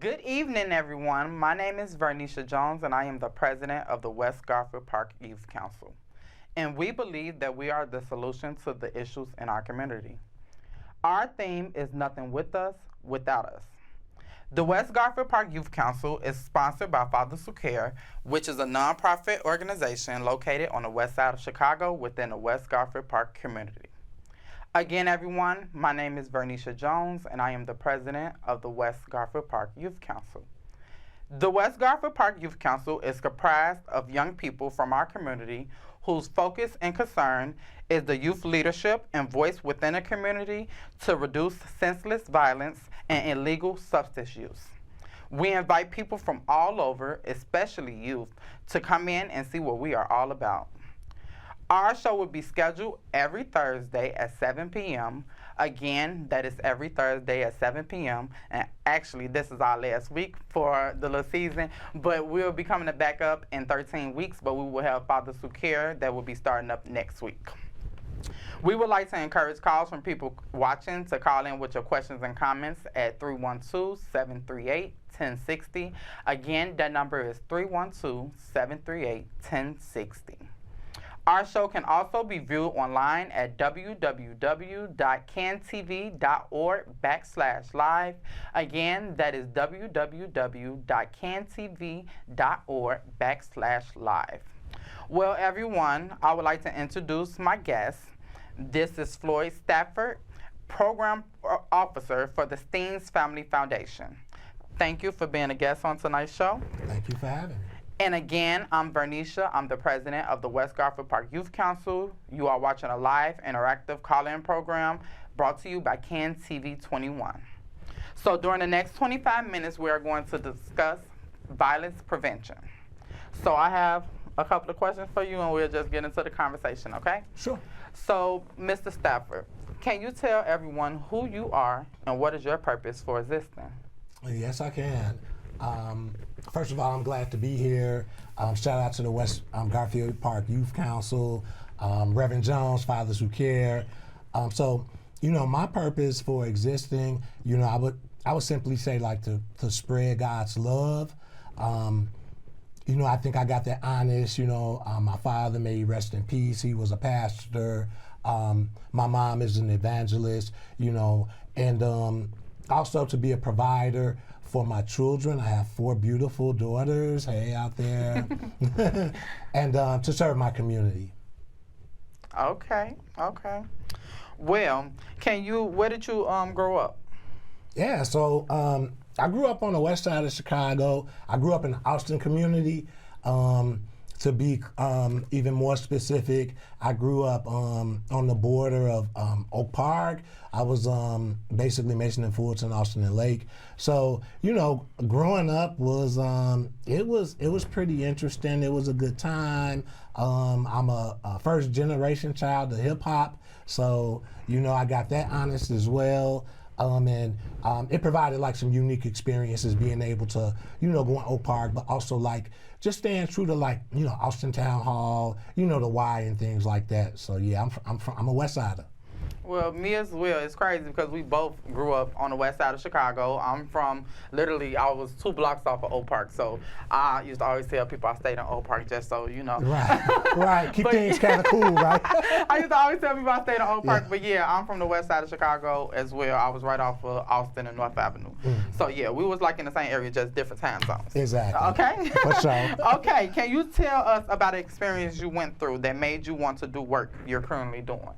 Good evening, everyone. My name is Vernisha Jones, and I am the president of the West Garfield Park Youth Council. And we believe that we are the solution to the issues in our community. Our theme is Nothing With Us, Without Us. The West Garfield Park Youth Council is sponsored by Fathers Who Care, which is a nonprofit organization located on the west side of Chicago within the West Garfield Park community. Again, everyone, my name is Vernisha Jones, and I am the president of the West Garfield Park Youth Council. The West Garfield Park Youth Council is comprised of young people from our community whose focus and concern is the youth leadership and voice within the community to reduce senseless violence and illegal substance use. We invite people from all over, especially youth, to come in and see what we are all about. Our show will be scheduled every Thursday at 7 p.m. Again, that is every Thursday at 7 p.m. And actually, this is our last week for the little season, but we'll be coming back up in 13 weeks, but we will have Fathers Who Care that will be starting up next week. We would like to encourage calls from people watching to call in with your questions and comments at 312-738-1060. Again, that number is 312-738-1060. Our show can also be viewed online at www.cantv.org/live. Again, that is www.cantv.org/live. Well, everyone, I would like to introduce my guest. This is Floyd Stafford, Program Officer for the Steens Family Foundation. Thank you for being a guest on tonight's show. Thank you for having me. And again, I'm Vernisha. I'm the president of the West Garfield Park Youth Council. You are watching a live, interactive call-in program brought to you by Can TV 21. So during the next 25 minutes, we are going to discuss violence prevention. So I have a couple of questions for you, and we'll just get into the conversation, okay? Sure. So, Mr. Stafford, can you tell everyone who you are and what is your purpose for existing? Yes, I can. First of all, I'm glad to be here. Shout out to the West Garfield Park Youth Council, Reverend Jones, Fathers Who Care. So, my purpose for existing, I would simply say like to spread God's love. I think I got that honest, my father, may he rest in peace, he was a pastor. My mom is an evangelist, and also to be a provider for my children. I have 4 beautiful daughters, hey, out there, and to serve my community. Okay. Well, where did you grow up? Yeah, so I grew up on the west side of Chicago. I grew up in the Austin community. To be even more specific, I grew up on the border of Oak Park. I was basically Mason and Fulton, Austin and Lake. So, growing up was it was pretty interesting. It was a good time. I'm a first generation child of hip hop, so I got that honest as well. And it provided like some unique experiences being able to, go in Oak Park, but also like just staying true to like, Austin Town Hall, the Y and things like that. So yeah, I'm a West Sider. Well, me as well. It's crazy because we both grew up on the west side of Chicago. I'm from, literally, I was 2 blocks off of Oak Park. So I used to always tell people I stayed in Oak Park just so, Right. Keep things kind of cool, right? I used to always tell people I stayed in Oak Park. Yeah. But yeah, I'm from the west side of Chicago as well. I was right off of Austin and North Avenue. So yeah, we was like in the same area, just different time zones. Exactly. Okay? For sure. Okay, can you tell us about an experience you went through that made you want to do work you're currently doing?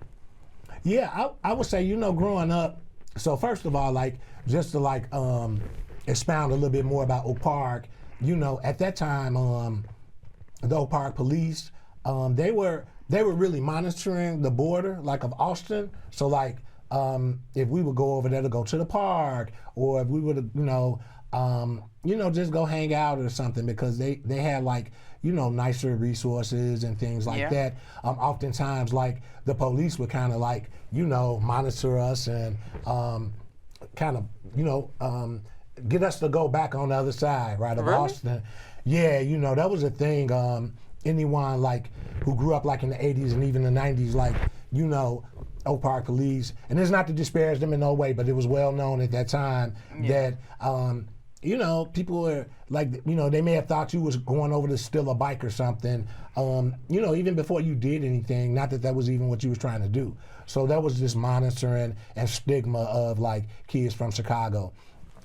Yeah, I would say, growing up, so first of all, like, just to like expound a little bit more about Oak Park, at that time, the Oak Park police, they were really monitoring the border, like, of Austin. So like, if we would go over there to go to the park, or if we would, just go hang out or something, because they had like, nicer resources and things like that. Oftentimes, like, the police would kind of like, monitor us and kind of, get us to go back on the other side, right, of Austin. Yeah, that was a thing. Anyone like who grew up like in the 80s and even the 90s, like, Oak Park police, and it's not to disparage them in no way, but it was well known at that time that people were like, they may have thought you was going over to steal a bike or something, even before you did anything, not that was even what you was trying to do. So that was just monitoring and stigma of like kids from Chicago.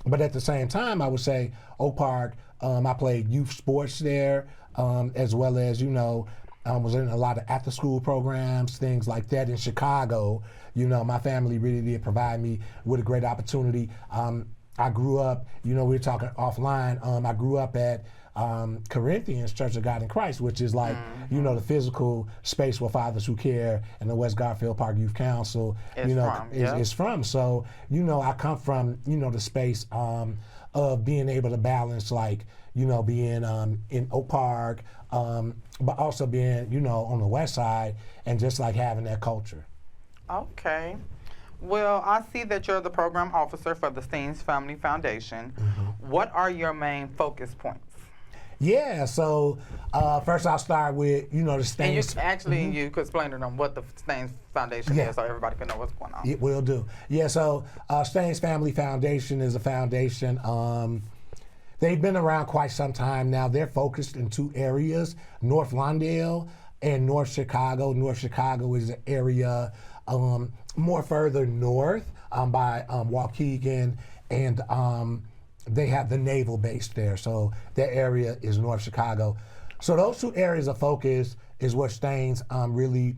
But at the same time, I would say Oak Park, I played youth sports there, as well as, was in a lot of after-school programs, things like that in Chicago. My family really did provide me with a great opportunity. I grew up, we were talking offline, I grew up at Corinthians Church of God in Christ, which is like, the physical space where Fathers Who Care and the West Garfield Park Youth Council, is from. So, I come from, the space of being able to balance, like, being in Oak Park, but also being, on the West Side and just like having that culture. Okay. Well, I see that you're the program officer for the Steens Family Foundation. What are your main focus points? Yeah, so first I'll start with, the Steens. And you could explain to them what the Steens Foundation is so everybody can know what's going on. It will do. Yeah, so Steens Family Foundation is a foundation. They've been around quite some time now. They're focused in two areas, North Lawndale and North Chicago. North Chicago is an area more further north by Waukegan, and they have the naval base there. So that area is North Chicago. So those two areas of focus is where Steens really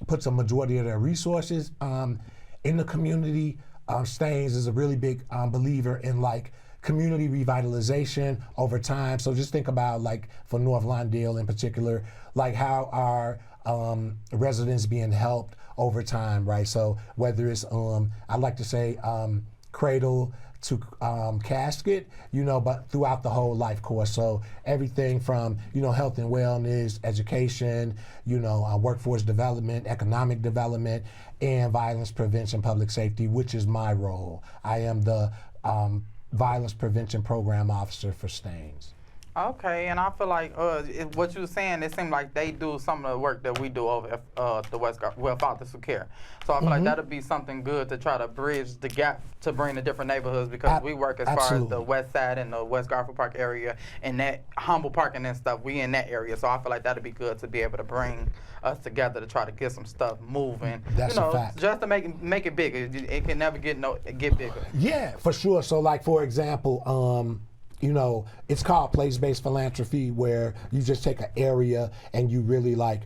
puts a majority of their resources in the community. Steens is a really big believer in like community revitalization over time. So just think about like for North Lawndale in particular, like how are residents being helped over time, right? So whether it's, I like to say cradle to casket, but throughout the whole life course. So everything from, health and wellness, education, workforce development, economic development, and violence prevention, public safety, which is my role. I am the Violence Prevention Program Officer for Steens. Okay, and I feel like what you were saying, it seemed like they do some of the work that we do over at the West Garfield, Fathers Who Care. So I feel like that'll be something good to try to bridge the gap to bring the different neighborhoods, because we work as far as the West Side and the West Garfield Park area and that Humble Parking and stuff. We in that area, so I feel like that'll be good to be able to bring us together to try to get some stuff moving. That's a fact. Just to make it bigger. It can never get bigger. Yeah, for sure. So like for example, it's called place-based philanthropy, where you just take an area and you really like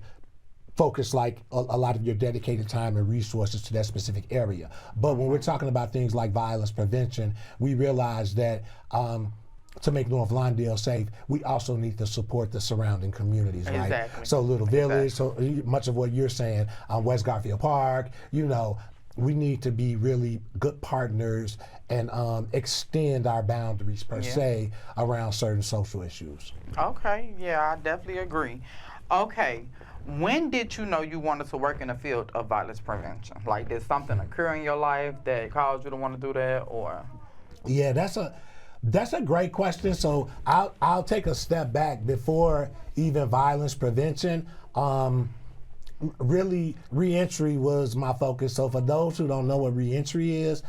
focus like a lot of your dedicated time and resources to that specific area. But when we're talking about things like violence prevention, we realize that to make North Lawndale safe, we also need to support the surrounding communities, right? Exactly. So Little Village, so much of what you're saying, West Garfield Park, we need to be really good partners and extend our boundaries per se around certain social issues. Okay, yeah, I definitely agree. Okay, when did you know you wanted to work in the field of violence prevention? Like, did something occur in your life that caused you to want to do that, or? Yeah, that's a great question. So I'll take a step back before even violence prevention. Really, reentry was my focus. So for those who don't know what reentry is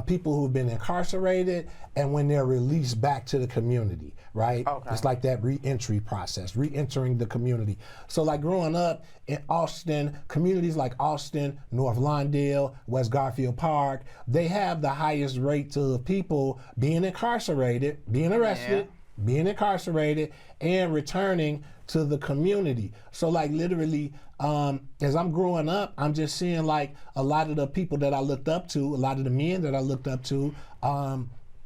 people who've been incarcerated and when they're released back to the community, right? Okay. It's like that reentry process, reentering the community. So like growing up in Austin, communities like Austin, North Lawndale, West Garfield Park, they have the highest rates of people being incarcerated, being arrested, being incarcerated, and returning to the community. So like literally, as I'm growing up, I'm just seeing like a lot of the people that I looked up to, a lot of the men that I looked up to,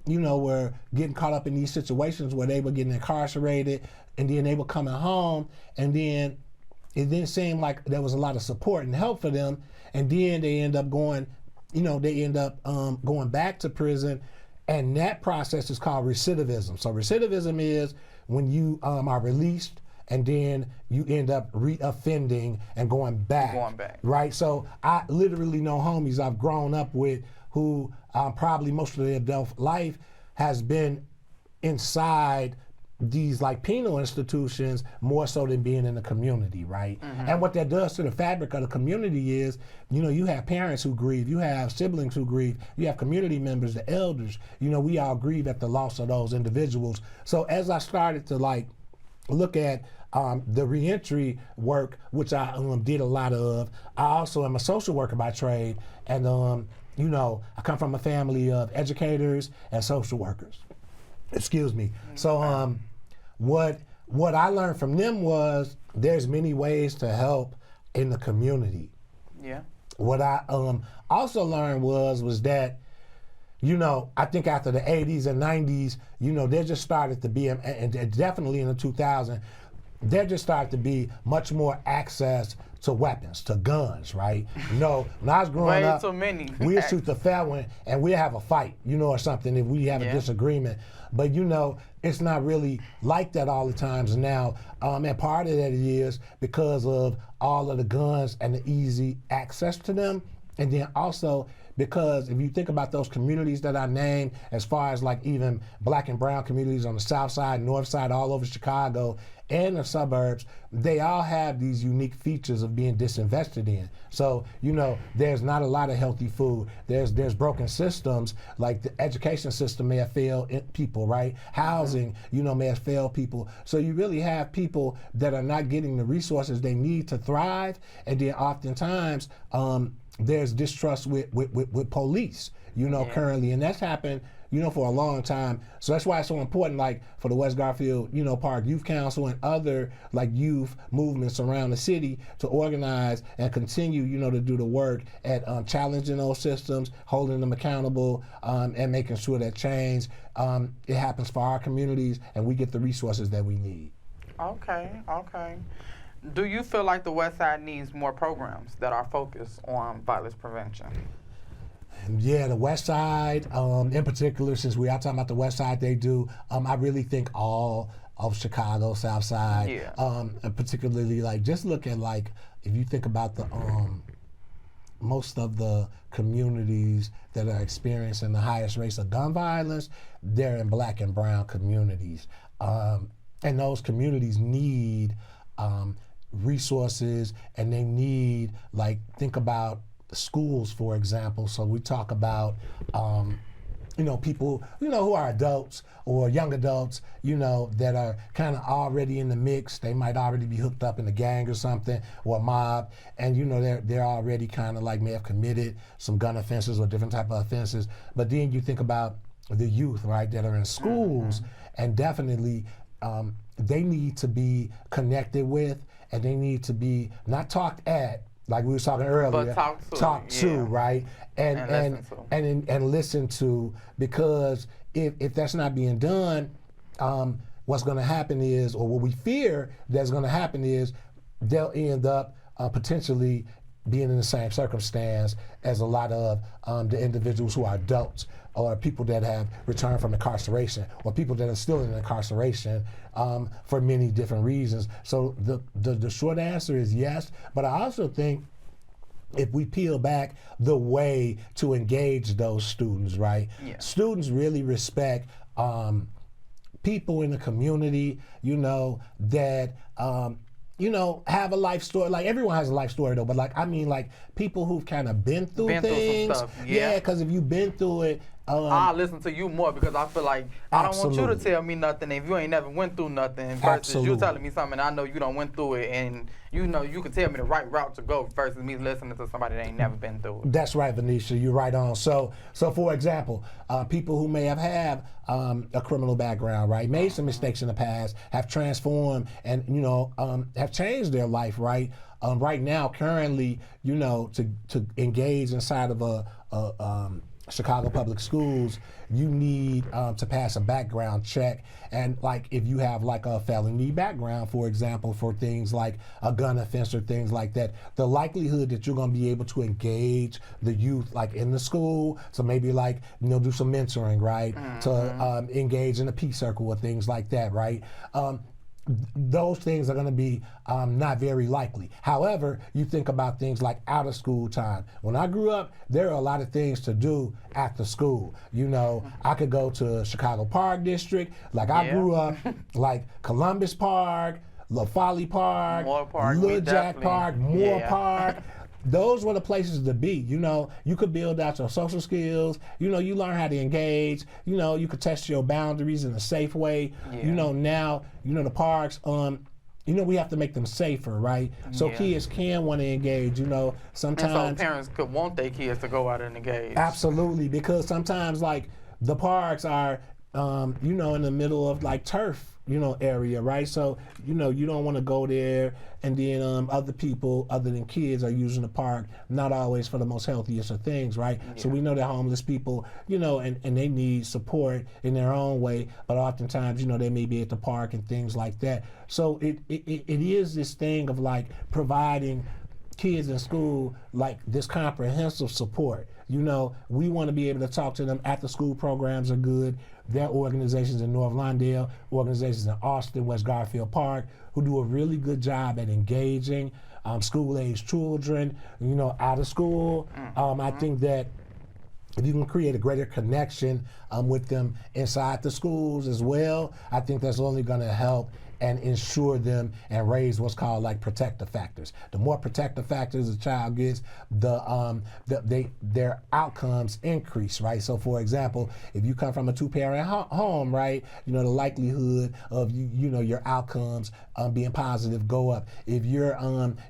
were getting caught up in these situations where they were getting incarcerated and then they were coming home, and then it didn't seem like there was a lot of support and help for them, and then they end up going back to prison, and that process is called recidivism. So recidivism is when you are released and then you end up reoffending and going back. Right? So I literally know homies I've grown up with who probably most of their adult life has been inside these like penal institutions more so than being in the community, right? And what that does to the fabric of the community is, you have parents who grieve, you have siblings who grieve, you have community members, the elders, we all grieve at the loss of those individuals. So as I started to like look at the reentry work, which I did a lot of, I also am a social worker by trade, and I come from a family of educators and social workers. Excuse me. So what I learned from them was there's many ways to help in the community. Yeah. What I also learned was that, I think after the 80s and 90s, there just started to be, and definitely in the 2000s, there just started to be much more access to weapons, to guns, right? When I was growing Way up, too many. we'd shoot the fair one and we'd have a fight, or something if we have a disagreement. But it's not really like that all the times now. And part of that is because of all of the guns and the easy access to them. And then also because if you think about those communities that I named, as far as like even black and brown communities on the south side, north side, all over Chicago, and the suburbs, they all have these unique features of being disinvested in. So, there's not a lot of healthy food. There's broken systems, like the education system may have failed people, right? Housing, may have failed people. So you really have people that are not getting the resources they need to thrive. And then oftentimes, there's distrust with police, currently. And that's happened, for a long time. So that's why it's so important, like for the West Garfield, Park Youth Council and other like youth movements around the city to organize and continue, to do the work at challenging those systems, holding them accountable, and making sure that change, it happens for our communities and we get the resources that we need. Okay. Do you feel like the West Side needs more programs that are focused on violence prevention? Yeah, the West Side, in particular, since we are talking about the West Side, they do. I really think all of Chicago, South Side, and particularly like just look at like if you think about the most of the communities that are experiencing the highest rates of gun violence, they're in black and brown communities, and those communities need resources, and they need like think about schools, for example. So we talk about, people, who are adults or young adults, that are kind of already in the mix. They might already be hooked up in a gang or something or a mob, and they're already kind of like may have committed some gun offenses or different type of offenses. But then you think about the youth, right, that are in schools, and definitely they need to be connected with, and they need to be not talked at, like we were talking earlier, but talk to, right, and listen to, because if that's not being done, what's going to happen is, or what we fear that's going to happen is, they'll end up potentially being in the same circumstance as a lot of the individuals who are adults, or people that have returned from incarceration, or people that are still in incarceration for many different reasons. So the short answer is yes, but I also think if we peel back the way to engage those students, right? Yeah. Students really respect people in the community, that have a life story. Like everyone has a life story though, but like people who've kind of been through things. Through some stuff. Yeah, because if you've been through it, I'll listen to you more, because I feel like I don't want you to tell me nothing if you ain't never went through nothing, versus you telling me something I know you don't went through it, and you can tell me the right route to go versus me listening to somebody that ain't never been through it. That's right, Venetia, you're right on. So for example, people who may have had a criminal background, right, made some mistakes in the past, have transformed and have changed their life, right. Right now, currently, to engage inside of a Chicago Public Schools, you need to pass a background check. And like if you have like a felony background, for example, for things like a gun offense or things like that, the likelihood that you're going to be able to engage the youth like in the school, so maybe like do some mentoring, right, to engage in a peace circle or things like that, right, those things are going to be not very likely. However, you think about things like out of school time. When I grew up, there are a lot of things to do after school. You know, I could go to Chicago Park District. Like I grew up like Columbus Park, La Folly Park, Little Jack Park, Moore Park. Those were the places to be. You know, you could build out your social skills. You know, you learn how to engage. You know, you could test your boundaries in a safe way. You know, now, you know, the parks, you know, we have to make them safer, right? So kids can want to engage, you know, sometimes. And so parents could want their kids to go out and engage. Absolutely, because sometimes, like, the parks are, you know, in the middle of, like, turf, you know, area, right? So, you know, you don't want to go there, and then other people other than kids are using the park, not always for the most healthiest of things, right? So we know that homeless people, you know, and they need support in their own way, but oftentimes, you know, they may be at the park and things like that. So it is this thing of like providing kids in school like this comprehensive support. You know, we want to be able to talk to them. After school programs are good. There are organizations in North Lawndale, organizations in Austin, West Garfield Park, who do a really good job at engaging school-age children, you know, out of school. I think that if you can create a greater connection with them inside the schools as well, I think that's only going to help and ensure them and raise what's called like protective factors. The more protective factors a child gets, their outcomes increase, right? So for example, if you come from a two-parent home, right, you know, the likelihood of you know, your outcomes being positive go up. If you're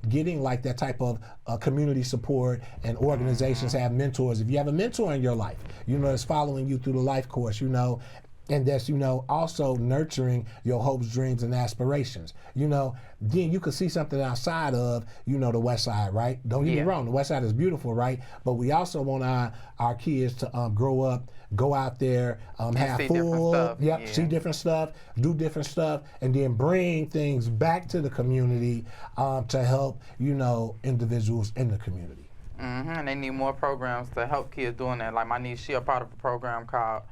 getting like that type of community support and organizations have mentors, if you have a mentor in your life, you know, that's following you through the life course, you know, and that's, you know, also nurturing your hopes, dreams, and aspirations. You know, then you could see something outside of, you know, the West Side, right? Don't get me wrong, the West Side is beautiful, right? But we also want our kids to grow up, go out there, have fun, see different stuff, do different stuff, and then bring things back to the community to help, you know, individuals in the community. And they need more programs to help kids doing that. Like my niece, she a part of a program called,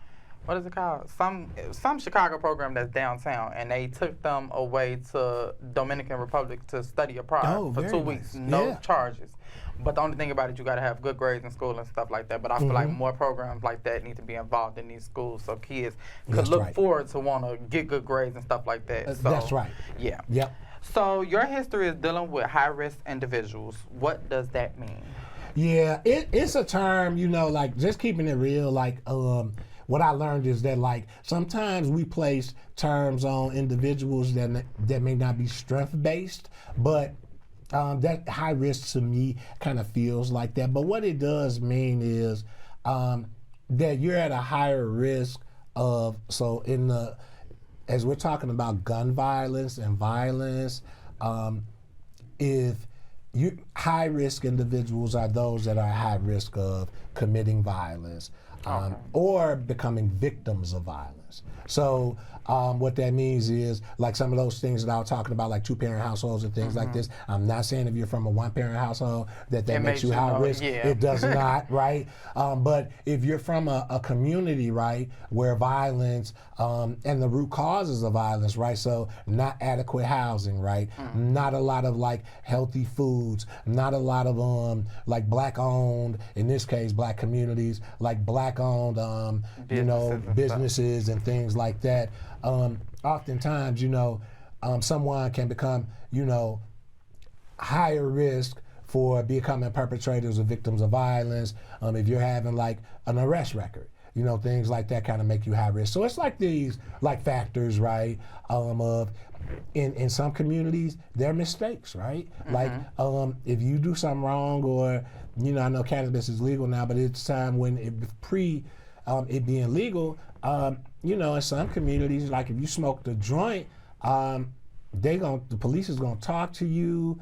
what is it called? Some Chicago program that's downtown, and they took them away to Dominican Republic to study abroad for 2 weeks, no charges. But the only thing about it, you got to have good grades in school and stuff like that. But I feel like more programs like that need to be involved in these schools so kids could look forward to want to get good grades and stuff like that. So, that's right. Yeah. Yep. So your history is dealing with high-risk individuals. What does that mean? Yeah, it's a term, you know, like just keeping it real, like what I learned is that like sometimes we place terms on individuals that may not be strength-based, but that high risk to me kind of feels like that. But what it does mean is that you're at a higher risk of, so as we're talking about gun violence and violence, if high risk individuals are those that are high risk of committing violence. Or becoming victims of violence. So what that means is like some of those things that I was talking about, like two-parent households and things like this. I'm not saying if you're from a one-parent household that makes you high risk. It does not, right? But if you're from a community, right, where violence and the root causes of violence, right? So not adequate housing, right? Not a lot of like healthy foods, not a lot of like black-owned, in this case, black communities, like black-owned, you know, businesses and things like that. Oftentimes, you know, someone can become, you know, higher risk for becoming perpetrators or victims of violence if you're having like an arrest record. You know, things like that kind of make you high risk. So it's like these like factors, right, of in some communities, there are mistakes, right? Like if you do something wrong or, you know, I know cannabis is legal now, but it's time when it being legal, you know, in some communities, like if you smoke the joint, the police is gonna talk to you,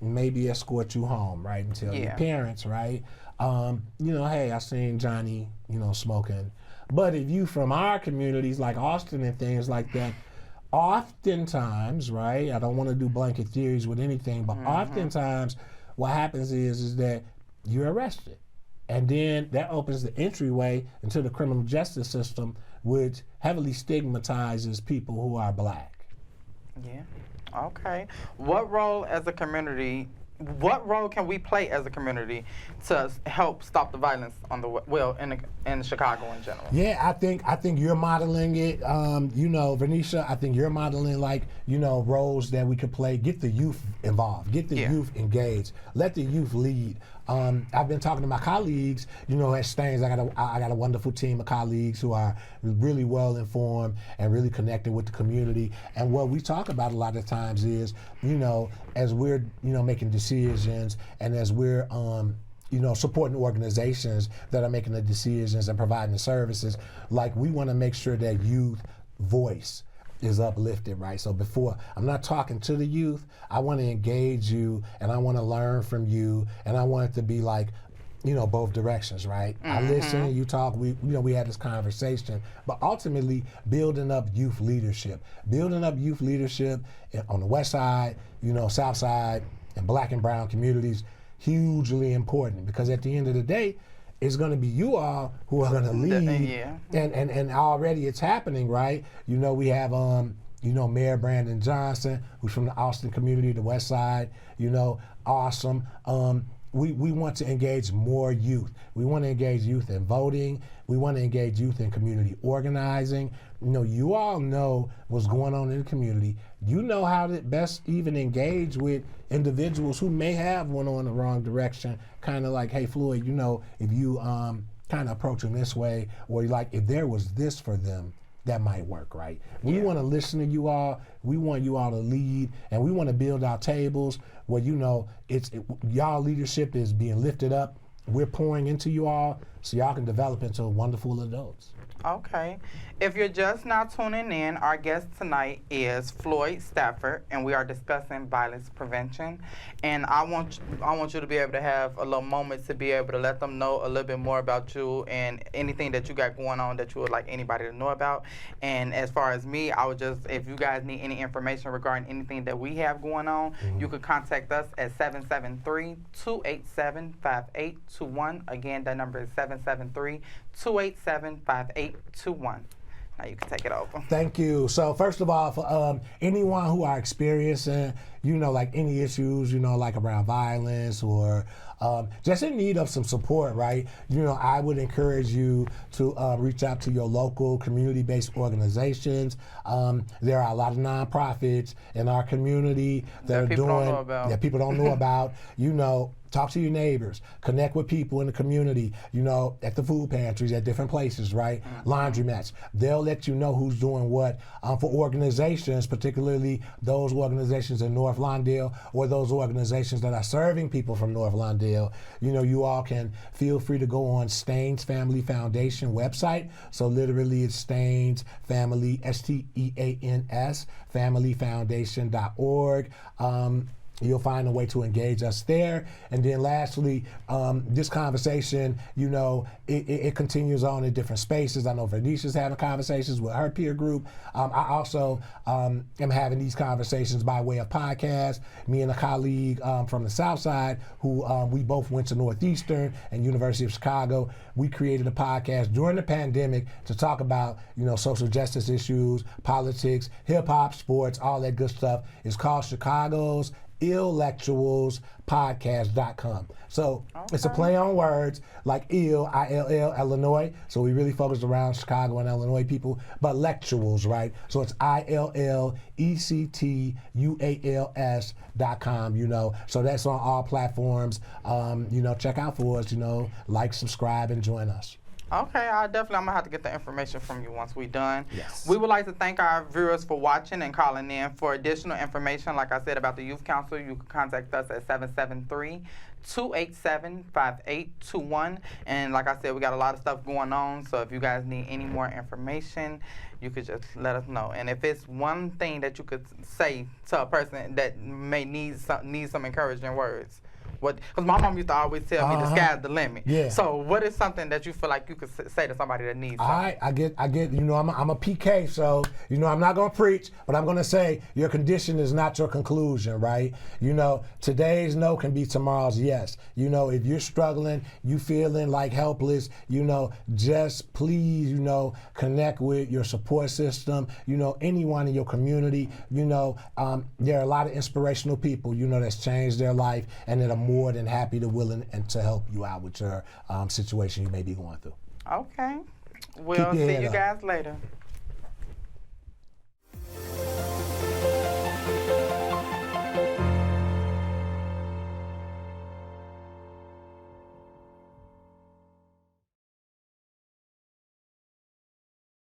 maybe escort you home, right, and tell your parents, right, you know, hey, I seen Johnny, you know, smoking. But if you from our communities like Austin and things like that, oftentimes, right, I don't want to do blanket theories with anything, but oftentimes what happens is that you're arrested. And then that opens the entryway into the criminal justice system, which heavily stigmatizes people who are black. Yeah. Okay. What role as a community? What role can we play as a community to help stop the violence on the in Chicago in general? Yeah, I think you're modeling it. Venetia, I think you're modeling like roles that we could play. Get the youth involved. Get the Yeah. youth engaged. Let the youth lead. I've been talking to my colleagues. At Staines, I got a wonderful team of colleagues who are really well informed and really connected with the community. And what we talk about a lot of times is, as we're making decisions and as we're supporting organizations that are making the decisions and providing the services, like we want to make sure that youth voice is uplifted, right? So before, I'm not talking to the youth, I want to engage you and I want to learn from you, and I want it to be like, both directions, right? I listen, you talk, we had this conversation, but ultimately building up youth leadership on the west side, south side, and black and brown communities, hugely important, because at the end of the day, it's going to be you all who are going to lead, Yeah. and already it's happening, right? We have Mayor Brandon Johnson, who's from the Austin community, the West Side. Awesome. We want to engage more youth. We want to engage youth in voting. We want to engage youth in community organizing. You all know what's going on in the community. You know how to best even engage with individuals who may have went on the wrong direction. Kind of like, hey, Floyd, if you kind of approach them this way, or like if there was this for them, that might work, right? We want to listen to you all. We want you all to lead, and we want to build our tables where y'all leadership is being lifted up. We're pouring into you all so y'all can develop into wonderful adults. Okay. If you're just now tuning in, our guest tonight is Floyd Stafford, and we are discussing violence prevention. And I want you to be able to have a little moment to be able to let them know a little bit more about you and anything that you got going on that you would like anybody to know about. And as far as me, I would just, if you guys need any information regarding anything that we have going on, you could contact us at 773-287-5821. Again, that number is 773-287-5821. Now you can take it over. Thank you. So first of all, for anyone who are experiencing, like any issues, like around violence or just in need of some support, right? I would encourage you to reach out to your local community-based organizations. There are a lot of nonprofits in our community that people don't know about. Talk to your neighbors, connect with people in the community, at the food pantries, at different places, right? Laundromats. They'll let you know who's doing what. For organizations, particularly those organizations in North Lawndale or those organizations that are serving people from North Lawndale, you all can feel free to go on Staines Family Foundation website. So literally it's Staines Family, STEANS, familyfoundation.org. You'll find a way to engage us there. And then lastly, this conversation, it continues on in different spaces. I know Venetia's having conversations with her peer group. I also am having these conversations by way of podcast. Me and a colleague from the South Side, who we both went to Northeastern and University of Chicago, we created a podcast during the pandemic to talk about, social justice issues, politics, hip hop, sports, all that good stuff. It's called Chicago's illectualspodcast.com. So it's a play on words, like ill, I-L-L, Illinois. So we really focused around Chicago and Illinois people, but lectuals, right? So it's illectuals.com, So that's on all platforms. Check out for us, like, subscribe, and join us. Okay, I'm gonna have to get the information from you once we're done. Yes. We would like to thank our viewers for watching and calling in. For additional information, like I said, about the Youth Council, you can contact us at 773-287-5821. And like I said, we got a lot of stuff going on, so if you guys need any more information, you could just let us know. And if it's one thing that you could say to a person that may need some encouraging words, Because my mom used to always tell me the sky's the limit. Yeah. So what is something that you feel like you could say to somebody that needs something? All right, I get. You know, I'm a PK, so you know I'm not gonna preach, but I'm gonna say your condition is not your conclusion, right? You know, today's no can be tomorrow's yes. You know, if you're struggling, you feeling like helpless, you know, just please, you know, connect with your support system. You know, anyone in your community. You know, there are a lot of inspirational people, you know, that's changed their life and that are more than happy to willing and to help you out with your situation you may be going through. Okay. We'll see you guys later.